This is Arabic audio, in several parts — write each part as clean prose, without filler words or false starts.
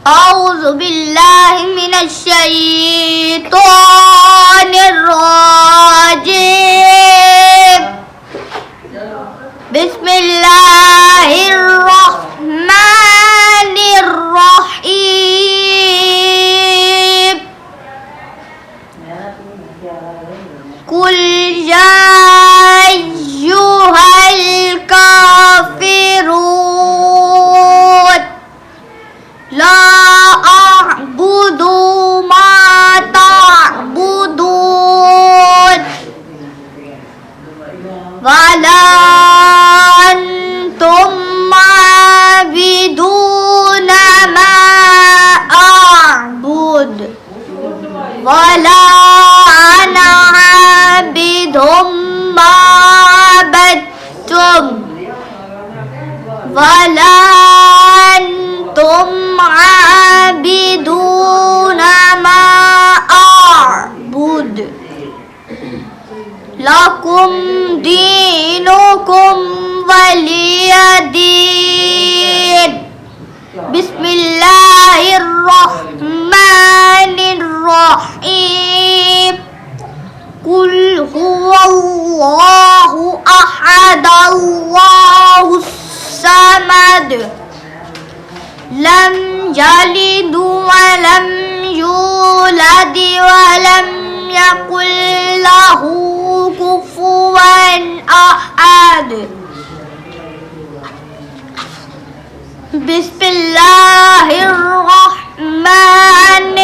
أعوذ بالله من الشيطان الرجيم. بسم الله الرحمن الرحيم. قل يا أيها الكافرون لا أعبد ما تعبدون ولا أنتم عابدون ما أعبد ولا أنا عابد ما عبدتم ولا أنتم عابدون ما أعبد لكم دينكم ولي دين. بسم الله الرحمن الرحيم. قل هو الله أحد الله الصمد لم يلد ولم يولد ولم يكن له كفوا أحد. بسم الله الرحمن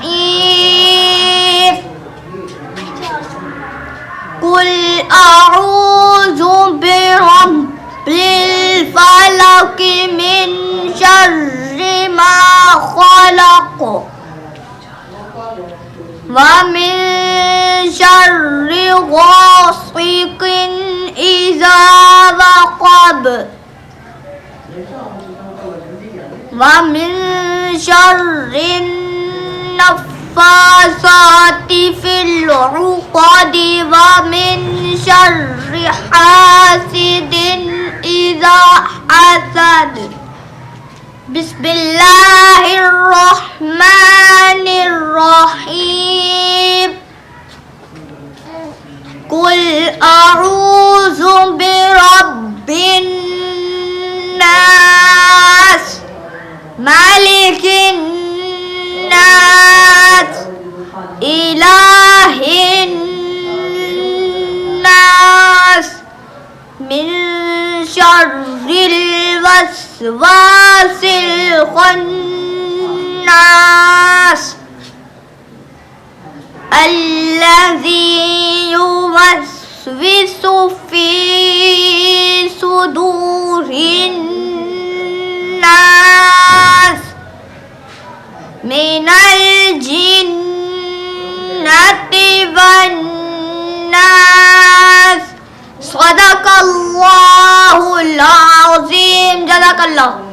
الرحيم. قل أعوذ برب الفلق من شر ما خلق ومن شر غاسق إذا وقب ومن شر النفاثات في العقد ومن شر حاسد إذا حسد. بسم الله الرحمن الرحيم. قل أعوذ برب الناس ملك الناس إله الناس من شر الوسواس الخناس الذي يوسوس في صدور الناس من الجنة والناس. صدق الله العظيم. جزاك الله.